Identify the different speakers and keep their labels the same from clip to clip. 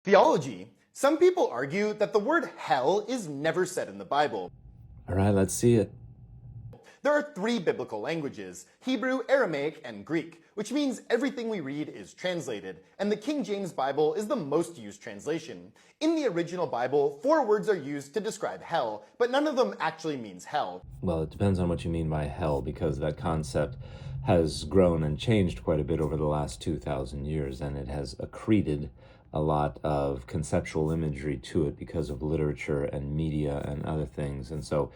Speaker 1: Theology. Some people argue that the word hell is never said in the Bible.
Speaker 2: All right, let's see it.
Speaker 1: There are three biblical languages, Hebrew, Aramaic, and Greek, which means everything we read is translated, and the King James Bible is the most used translation. In the original Bible, 4 words are used to describe hell, but none of them actually means hell.
Speaker 2: Well, it depends on what you mean by hell, because that concept has grown and changed quite a bit over the last 2,000 years, and it has accreted a lot of conceptual imagery to it because of literature and media and other things. And so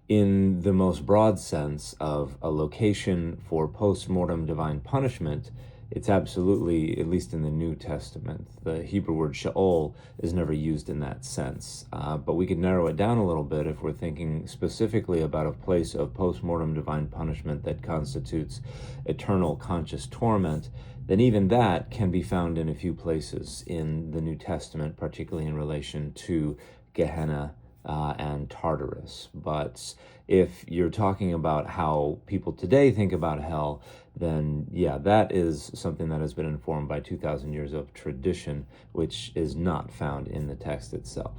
Speaker 2: in the most broad sense of a location for post-mortem divine punishment, it's absolutely, at least in the New Testament. The Hebrew word Sheol is never used in that sense. But we could narrow it down a little bit if we're thinking specifically about a place of post-mortem divine punishment that constitutes eternal conscious torment. Then even that can be found in a few places in the New Testament, particularly in relation to Gehenna and Tartarus. But if you're talking about how people today think about hell, then yeah, that is something that has been informed by 2,000 years of tradition, which is not found in the text itself.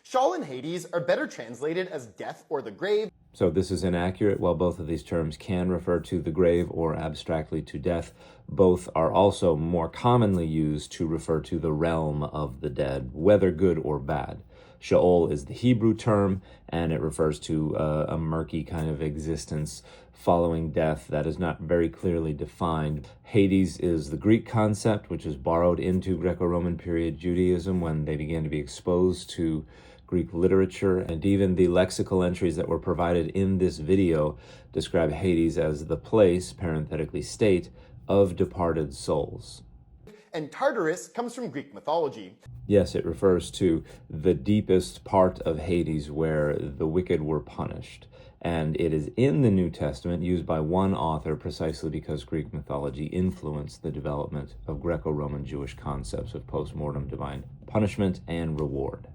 Speaker 1: Sheol and Hades are better translated as death or the grave.
Speaker 2: So this is inaccurate. While both of these terms can refer to the grave or abstractly to death, both are also more commonly used to refer to the realm of the dead, whether good or bad. Sheol is the Hebrew term, and it refers to a murky kind of existence following death that is not very clearly defined. Hades is the Greek concept, which is borrowed into Greco-Roman period Judaism when they began to be exposed to Greek literature, and even the lexical entries that were provided in this video describe Hades as the place, parenthetically state, of departed souls.
Speaker 1: And Tartarus comes from Greek mythology.
Speaker 2: Yes, it refers to the deepest part of Hades where the wicked were punished. And it is in the New Testament used by one author precisely because Greek mythology influenced the development of Greco-Roman Jewish concepts of post-mortem divine punishment and reward.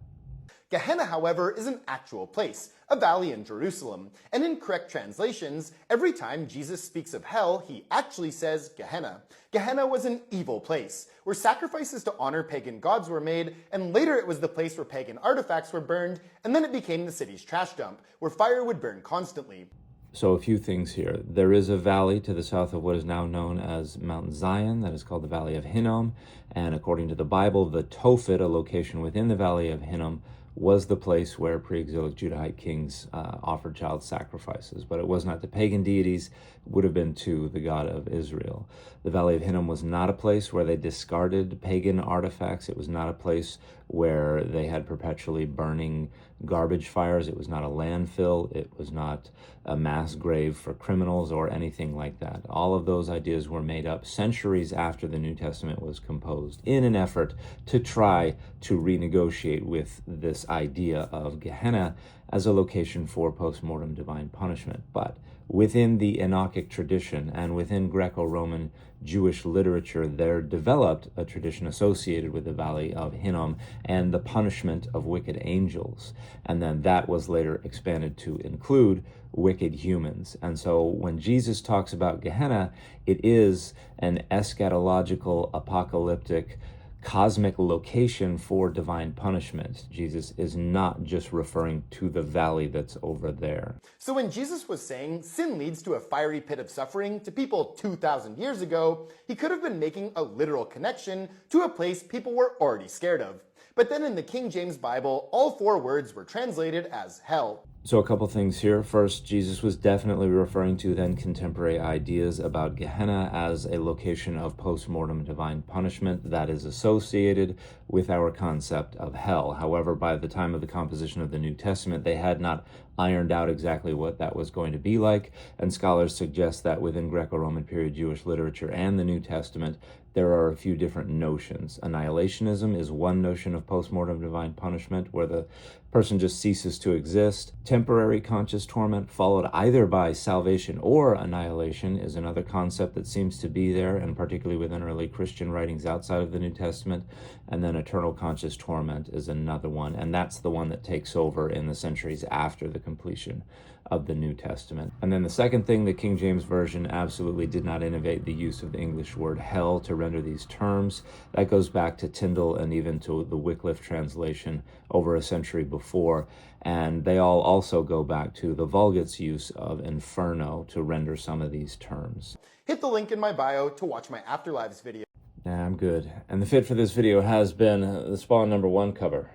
Speaker 1: Gehenna, however, is an actual place, a valley in Jerusalem, and in correct translations, every time Jesus speaks of hell, he actually says Gehenna. Gehenna was an evil place, where sacrifices to honor pagan gods were made, and later it was the place where pagan artifacts were burned, and then it became the city's trash dump, where fire would burn constantly.
Speaker 2: So a few things here. There is a valley to the south of what is now known as Mount Zion that is called the Valley of Hinnom, and according to the Bible, the Tophet, a location within the Valley of Hinnom, was the place where pre-exilic Judahite kings offered child sacrifices, but it was not to pagan deities, it would have been to the God of Israel. The Valley of Hinnom was not a place where they discarded pagan artifacts. It was not a place where they had perpetually burning garbage fires. It was not a landfill. It was not a mass grave for criminals or anything like that. All of those ideas were made up centuries after the New Testament was composed in an effort to try to renegotiate with this idea of Gehenna as a location for post-mortem divine punishment. But within the Enochic tradition and within Greco-Roman Jewish literature, there developed a tradition associated with the Valley of Hinnom and the punishment of wicked angels. And then that was later expanded to include wicked humans. And so when Jesus talks about Gehenna, it is an eschatological, apocalyptic, cosmic location for divine punishment. Jesus is not just referring to the valley that's over there.
Speaker 1: So when Jesus was saying sin leads to a fiery pit of suffering to people 2,000 years ago, he could have been making a literal connection to a place people were already scared of. But then in the King James Bible, all 4 words were translated as hell.
Speaker 2: So a couple things here. First, Jesus was definitely referring to then contemporary ideas about Gehenna as a location of post-mortem divine punishment that is associated with our concept of hell. However, by the time of the composition of the New Testament, they had not ironed out exactly what that was going to be like, and scholars suggest that within Greco-Roman period Jewish literature and the New Testament, there are a few different notions. Annihilationism is one notion of post-mortem divine punishment, where the person just ceases to exist. Temporary conscious torment, followed either by salvation or annihilation, is another concept that seems to be there, and particularly within early Christian writings outside of the New Testament. And then eternal conscious torment is another one, and that's the one that takes over in the centuries after the completion of the New Testament. And then the second thing, the King James Version absolutely did not innovate the use of the English word hell to render these terms. That goes back to Tyndale and even to the Wycliffe translation over a century before. And they all also go back to the Vulgate's use of inferno to render some of these terms.
Speaker 1: Hit the link in my bio to watch my Afterlives video.
Speaker 2: Nah, I'm good. And the fit for this video has been the Spawn #1 cover.